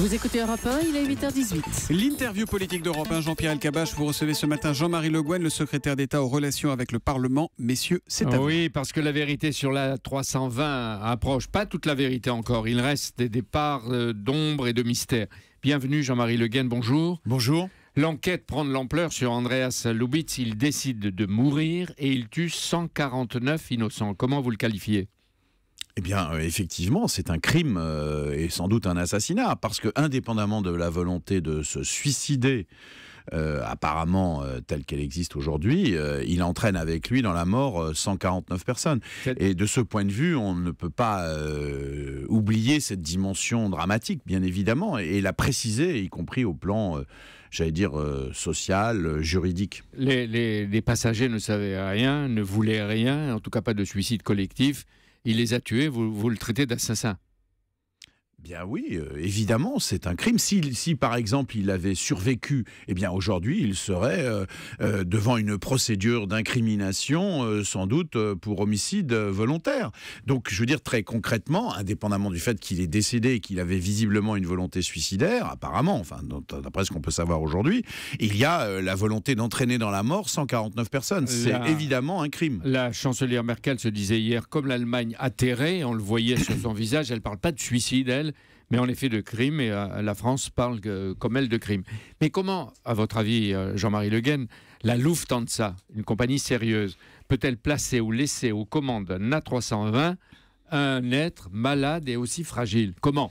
Vous écoutez Europe 1, il est 8h18. L'interview politique d'Europe 1, Jean-Pierre Elkabbach. Vous recevez ce matin Jean-Marie Le Guen, le secrétaire d'État aux relations avec le Parlement. Messieurs, c'est à vous. Oui, parce que la vérité sur la 320 approche. Pas toute la vérité encore. Il reste des départs d'ombre et de mystère. Bienvenue Jean-Marie Le Guen, bonjour. Bonjour. L'enquête prend de l'ampleur sur Andreas Lubitz. Il décide de mourir et il tue 149 innocents. Comment vous le qualifiez ? Eh bien, effectivement, c'est un crime et sans doute un assassinat, parce que, indépendamment de la volonté de se suicider, apparemment telle qu'elle existe aujourd'hui, il entraîne avec lui dans la mort 149 personnes. Et de ce point de vue, on ne peut pas oublier cette dimension dramatique, bien évidemment, et la préciser, y compris au plan, social, juridique. Les passagers ne savaient rien, ne voulaient rien, en tout cas pas de suicide collectif. Il les a tués, vous le traitez d'assassin. Bien oui, évidemment, c'est un crime. Si par exemple il avait survécu, eh bien aujourd'hui il serait devant une procédure d'incrimination, sans doute pour homicide volontaire. Donc je veux dire très concrètement, indépendamment du fait qu'il est décédé et qu'il avait visiblement une volonté suicidaire, apparemment, enfin d'après ce qu'on peut savoir aujourd'hui, il y a la volonté d'entraîner dans la mort 149 personnes. C'est évidemment un crime. La chancelière Merkel se disait hier, comme l'Allemagne atterrée, on le voyait sur son visage, elle ne parle pas de suicide, elle, mais en effet de crime, et la France parle comme elle de crime. Mais comment, à votre avis, Jean-Marie Le Guen, la Lufthansa, une compagnie sérieuse, peut-elle placer ou laisser aux commandes d'un A320 un être malade et aussi fragile ? Comment ?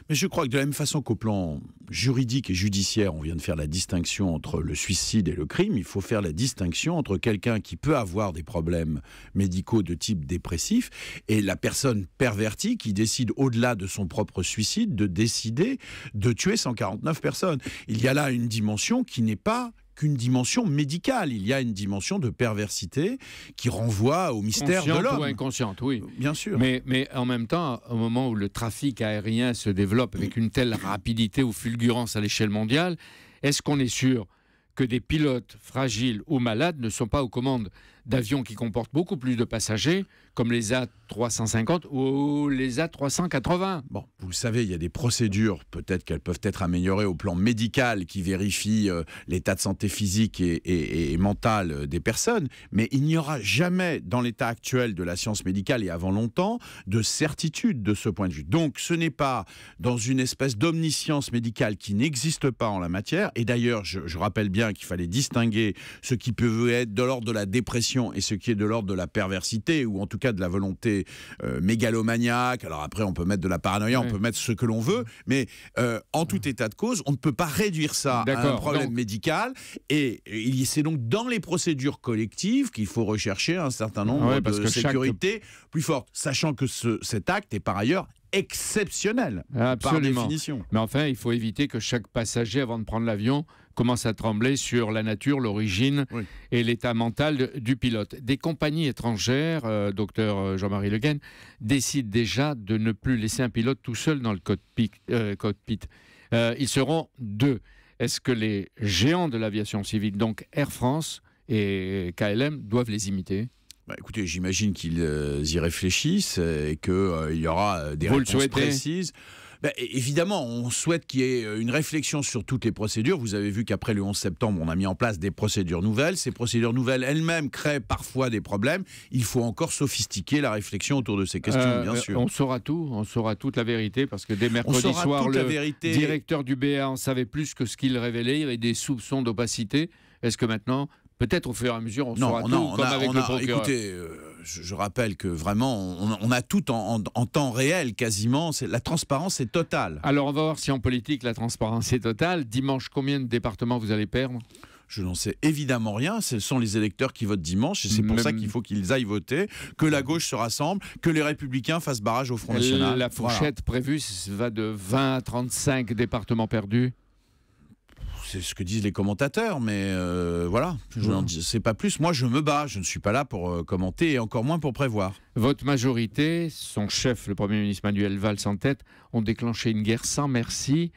Mais je crois que de la même façon qu'au plan juridique et judiciaire, on vient de faire la distinction entre le suicide et le crime, il faut faire la distinction entre quelqu'un qui peut avoir des problèmes médicaux de type dépressif et la personne pervertie qui décide, au-delà de son propre suicide, de décider de tuer 149 personnes. Il y a là une dimension qui n'est pas qu'une dimension médicale. Il y a une dimension de perversité qui renvoie au mystère de l'homme. Ou inconsciente, oui. Bien sûr. Mais en même temps, au moment où le trafic aérien se développe avec une telle rapidité ou fulgurance à l'échelle mondiale, est-ce qu'on est sûr que des pilotes fragiles ou malades ne sont pas aux commandes d'avions qui comportent beaucoup plus de passagers, comme les A350 ou les A380 ? Bon, vous le savez, il y a des procédures, peut-être qu'elles peuvent être améliorées au plan médical, qui vérifient l'état de santé physique et mental des personnes, mais il n'y aura jamais, dans l'état actuel de la science médicale et avant longtemps, de certitude de ce point de vue. Donc, ce n'est pas dans une espèce d'omniscience médicale qui n'existe pas en la matière, et d'ailleurs, je rappelle bien qu'il fallait distinguer ce qui peut être de l'ordre de la dépression et ce qui est de l'ordre de la perversité, ou en tout cas de la volonté mégalomaniaque. Alors après, on peut mettre de la paranoïa, on peut mettre ce que l'on veut, mais en tout état de cause, on ne peut pas réduire ça à un problème médical, et c'est donc dans les procédures collectives qu'il faut rechercher un certain nombre de sécurités plus fortes, sachant que cet acte est par ailleurs exceptionnel. Absolument. Par définition. Mais enfin, il faut éviter que chaque passager, avant de prendre l'avion, commence à trembler sur la nature, l'origine et l'état mental du pilote. Des compagnies étrangères, docteur Jean-Marie Le Guen, décident déjà de ne plus laisser un pilote tout seul dans le cockpit. Ils seront deux. Est-ce que les géants de l'aviation civile, donc Air France et KLM, doivent les imiter ? Écoutez, j'imagine qu'ils y réfléchissent et qu'il y aura des réponses précises. Évidemment, on souhaite qu'il y ait une réflexion sur toutes les procédures. Vous avez vu qu'après le 11 septembre, on a mis en place des procédures nouvelles. Ces procédures nouvelles elles-mêmes créent parfois des problèmes. Il faut encore sophistiquer la réflexion autour de ces questions, bien sûr. On saura toute la vérité, parce que dès mercredi soir, le directeur du BA en savait plus que ce qu'il révélait. Il y avait des soupçons d'opacité. Est-ce que maintenant... Peut-être au fur et à mesure, on saura tout, comme avec le procureur. Écoutez, je rappelle que vraiment, on a tout en temps réel, quasiment. La transparence est totale. Alors, on va voir si en politique, la transparence est totale. Dimanche, combien de départements vous allez perdre ? Je n'en sais évidemment rien. Ce sont les électeurs qui votent dimanche, et c'est pour ça qu'il faut qu'ils aillent voter, que la gauche se rassemble, que les Républicains fassent barrage au Front National. La fourchette prévue va de 20 à 35 départements perdus. C'est ce que disent les commentateurs, mais voilà, je n'en sais pas plus. Moi, je me bats, je ne suis pas là pour commenter et encore moins pour prévoir. Votre majorité, son chef, le Premier ministre Manuel Valls en tête, ont déclenché une guerre sans merci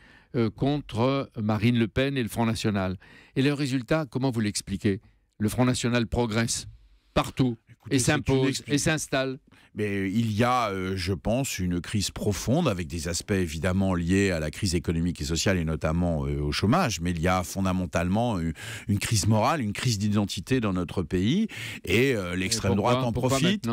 contre Marine Le Pen et le Front National. Et le résultat, comment vous l'expliquez ? Le Front National progresse partout. Écoutez, et s'impose et s'installe. Mais il y a, je pense, une crise profonde avec des aspects évidemment liés à la crise économique et sociale et notamment au chômage. Mais il y a fondamentalement une crise morale, une crise d'identité dans notre pays. Et l'extrême droite en profite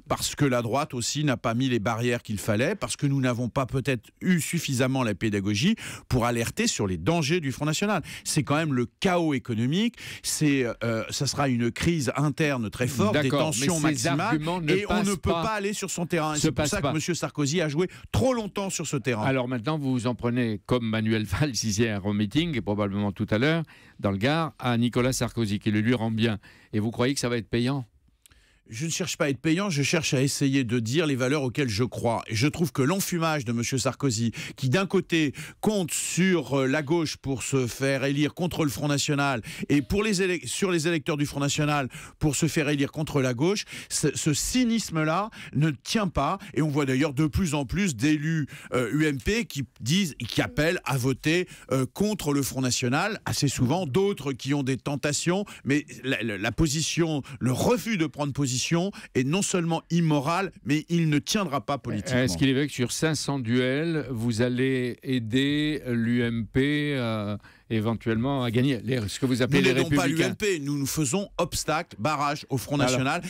parce que la droite aussi n'a pas mis les barrières qu'il fallait, parce que nous n'avons pas peut-être eu suffisamment la pédagogie pour alerter sur les dangers du Front National. C'est quand même le chaos économique, ça sera une crise interne très forte, des tensions maximales, et on ne peut pas aller sur son terrain. C'est pour ça que M. Sarkozy a joué trop longtemps sur ce terrain. Alors maintenant, vous vous en prenez, comme Manuel Valls hier au meeting, et probablement tout à l'heure, dans le Gard, à Nicolas Sarkozy, qui le lui rend bien. Et vous croyez que ça va être payant ? Je ne cherche pas à être payant, je cherche à essayer de dire les valeurs auxquelles je crois. Et je trouve que l'enfumage de M. Sarkozy, qui d'un côté compte sur la gauche pour se faire élire contre le Front National, et sur les électeurs du Front National pour se faire élire contre la gauche, ce cynisme-là ne tient pas. Et on voit d'ailleurs de plus en plus d'élus UMP qui appellent à voter contre le Front National, assez souvent. D'autres qui ont des tentations, mais la position, le refus de prendre position est non seulement immoral, mais il ne tiendra pas politiquement. Est-ce qu'il est vrai que sur 500 duels, vous allez aider l'UMP éventuellement à gagner ce que vous appelez les Républicains? Nous n'aidons pas l'UMP, nous faisons obstacle, barrage au Front National.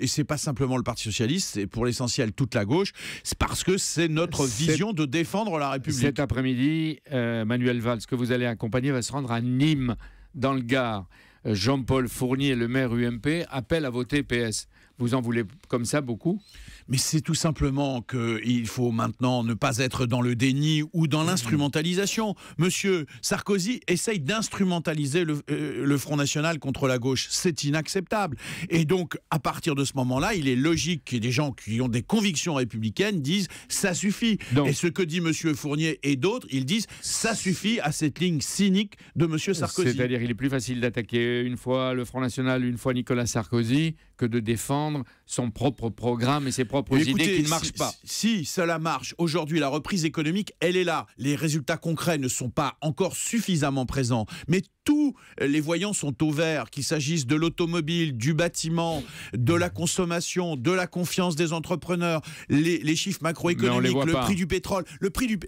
Et c'est pas simplement le Parti Socialiste, c'est pour l'essentiel toute la gauche. C'est parce que c'est notre vision de défendre la République. Cet après-midi, Manuel Valls, que vous allez accompagner, va se rendre à Nîmes, dans le Gard. Jean-Paul Fournier, le maire UMP, appelle à voter PS. Vous en voulez comme ça beaucoup ? Mais c'est tout simplement qu'il faut maintenant ne pas être dans le déni ou dans l'instrumentalisation. Monsieur Sarkozy essaye d'instrumentaliser le Front National contre la gauche. C'est inacceptable. Et donc, à partir de ce moment-là, il est logique que des gens qui ont des convictions républicaines disent « ça suffit ». Et ce que dit monsieur Fournier et d'autres, ils disent « ça suffit à cette ligne cynique de monsieur Sarkozy ». C'est-à-dire qu'il est plus facile d'attaquer une fois le Front National, une fois Nicolas Sarkozy, que de défendre son propre programme et ses propres idées qui ne marchent pas. Si cela marche, aujourd'hui la reprise économique, elle est là. Les résultats concrets ne sont pas encore suffisamment présents. Mais tous les voyants sont au vert, qu'il s'agisse de l'automobile, du bâtiment, de la consommation, de la confiance des entrepreneurs, les chiffres macroéconomiques, le prix du pétrole,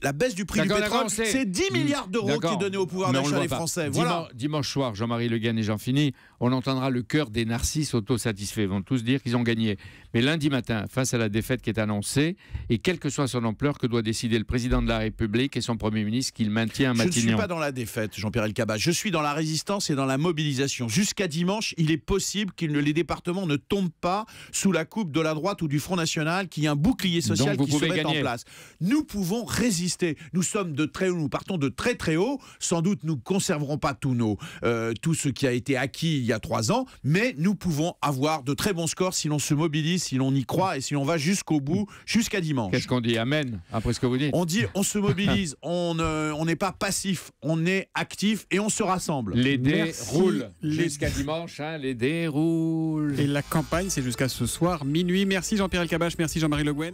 la baisse du prix du pétrole, c'est 10 milliards d'euros qui est donné au pouvoir d'achat des Français. Voilà. Dimanche soir, Jean-Marie Le Guen et j'en finis, on entendra le cœur des narcisses autosatisfaits. Ils vont tous dire qu'ils ont gagné. Mais lundi matin, face à la défaite qui est annoncée, et quelle que soit son ampleur, que doit décider le président de la République et son Premier ministre qu'il maintient à Matignon? Je ne suis pas dans la défaite, Jean-Pierre Elkabbach. Je suis dans la résistance et dans la mobilisation. Jusqu'à dimanche, il est possible que les départements ne tombent pas sous la coupe de la droite ou du Front National, qu'il y ait un bouclier social qui se mette en place. Nous pouvons résister. Nous sommes de très haut, nous partons de très très haut. Sans doute, nous ne conserverons pas tout ce qui a été acquis il y a 3 ans, mais nous pouvons avoir de très bons scores si l'on se mobilise, si l'on y croit et si l'on va jusqu'au bout, jusqu'à dimanche. Qu'est-ce qu'on dit? Amen, après ce que vous dites. On dit, on se mobilise, on n'est pas passif, on est actif et on se rassemble. Les dés roulent jusqu'à dimanche, hein, les dés roulent. Et la campagne, c'est jusqu'à ce soir, minuit. Merci Jean-Pierre Elkabbach, merci Jean-Marie Le Guen.